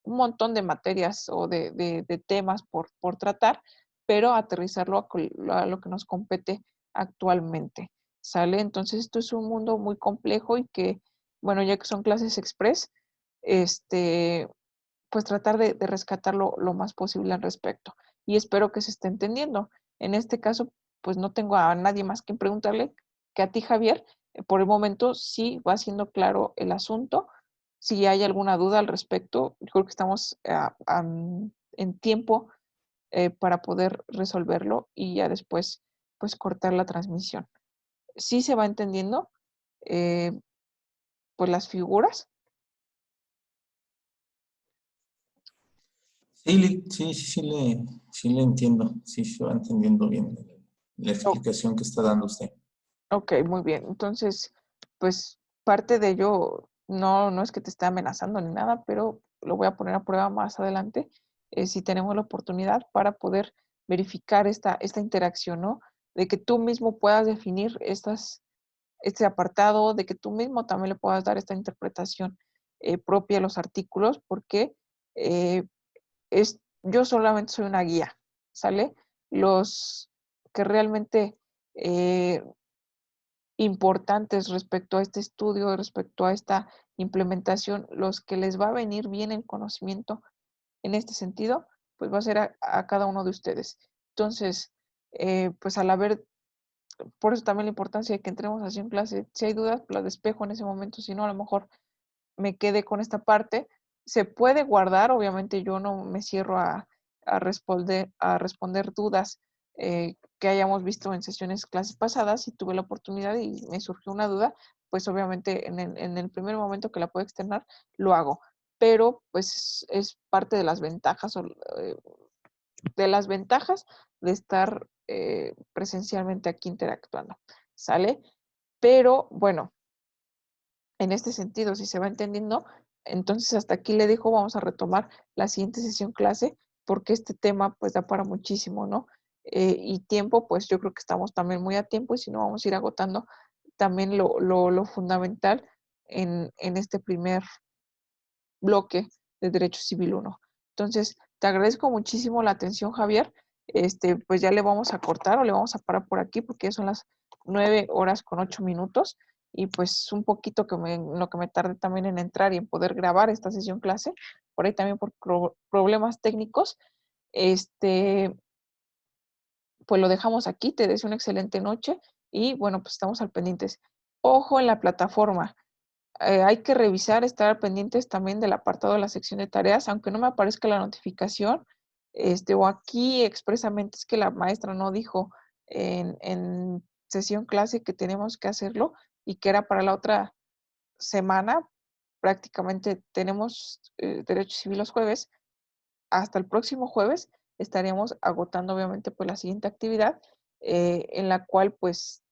un montón de materias o de temas por tratar, pero aterrizarlo a lo que nos compete actualmente, ¿sale? Entonces, esto es un mundo muy complejo y que, bueno, ya que son clases express, este, pues tratar de rescatar lo más posible al respecto. Y espero que se esté entendiendo. En este caso, pues no tengo a nadie más que preguntarle que a ti, Javier. Por el momento sí va siendo claro el asunto. Si hay alguna duda al respecto, yo creo que estamos en tiempo para poder resolverlo y ya después, pues cortar la transmisión. Sí se va entendiendo, eh, pues las figuras. Sí, sí le entiendo, sí se va entendiendo bien la Oh, explicación que está dando usted. ok, muy bien. Entonces, pues parte de ello no es que te esté amenazando ni nada, pero lo voy a poner a prueba más adelante, si tenemos la oportunidad para poder verificar esta interacción, ¿no? De que tú mismo puedas definir este apartado, de que tú mismo también le puedas dar esta interpretación propia a los artículos, porque eh, yo solamente soy una guía, ¿sale? Los que realmente eh, importantes respecto a este estudio, respecto a esta implementación, los que les va a venir bien el conocimiento en este sentido, pues va a ser a cada uno de ustedes. Entonces, pues al haber, por eso también la importancia de que entremos así en clase, si hay dudas, las despejo en ese momento, si no, a lo mejor me quedé con esta parte. Se puede guardar, obviamente yo no me cierro a responder dudas que hayamos visto en sesiones clases pasadas. Si tuve la oportunidad y me surgió una duda, pues obviamente en el primer momento que la puedo externar, lo hago. Pero pues es parte de las ventajas de las ventajas de estar presencialmente aquí interactuando. ¿Sale? Pero bueno, en este sentido, si se va entendiendo, entonces hasta aquí le dejo, vamos a retomar la siguiente sesión clase, porque este tema pues da para muchísimo, ¿no? Y tiempo, pues yo creo que estamos también muy a tiempo y si no vamos a ir agotando también lo fundamental en este primer bloque de Derecho Civil 1. Entonces, te agradezco muchísimo la atención, Javier. Pues ya le vamos a cortar o le vamos a parar por aquí porque ya son las 9:08 y pues un poquito lo que me tarde también en entrar y en poder grabar esta sesión clase, por ahí también por problemas técnicos, este, pues lo dejamos aquí, te deseo una excelente noche y bueno, pues estamos al pendientes. Ojo en la plataforma, hay que revisar, estar pendientes también del apartado de la sección de tareas, aunque no me aparezca la notificación, o aquí expresamente es que la maestra no dijo en sesión clase que tenemos que hacerlo y que era para la otra semana. Prácticamente tenemos derecho civil los jueves. Hasta el próximo jueves estaríamos agotando obviamente pues la siguiente actividad, en la cual pues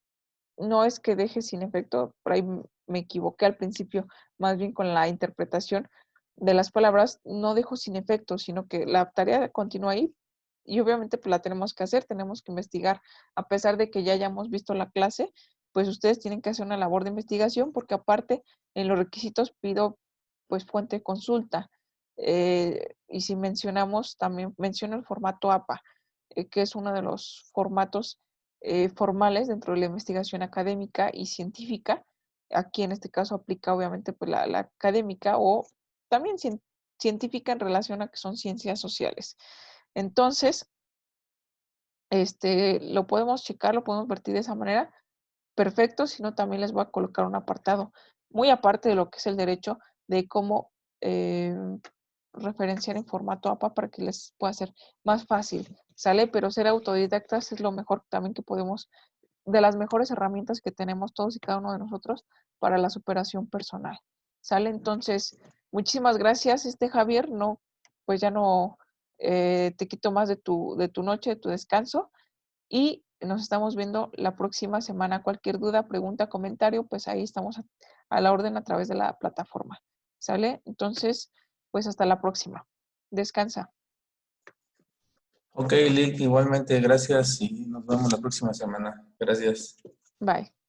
no es que deje sin efecto, por ahí me equivoqué al principio, más bien con la interpretación de las palabras, no dejo sin efecto, sino que la tarea continúa ahí y obviamente pues la tenemos que hacer, tenemos que investigar, a pesar de que ya hayamos visto la clase, pues ustedes tienen que hacer una labor de investigación porque aparte en los requisitos pido pues fuente de consulta. Y si mencionamos, también menciono el formato APA, que es uno de los formatos formales dentro de la investigación académica y científica. Aquí en este caso aplica obviamente pues la académica o también científica en relación a que son ciencias sociales. Entonces, lo podemos checar, lo podemos vertir de esa manera, perfecto, si no también les voy a colocar un apartado, muy aparte de lo que es el derecho, de cómo eh, referenciar en formato APA para que les pueda ser más fácil, ¿sale? Pero ser autodidactas es lo mejor también que podemos, de las mejores herramientas que tenemos todos y cada uno de nosotros para la superación personal, ¿sale? Entonces, muchísimas gracias, Javier, no, pues ya no te quito más de tu noche, de tu descanso y nos estamos viendo la próxima semana. Cualquier duda, pregunta, comentario, pues ahí estamos a la orden a través de la plataforma. ¿Sale? Entonces, pues hasta la próxima. Descansa. Ok, Lil, igualmente, gracias y nos vemos la próxima semana. Gracias. Bye.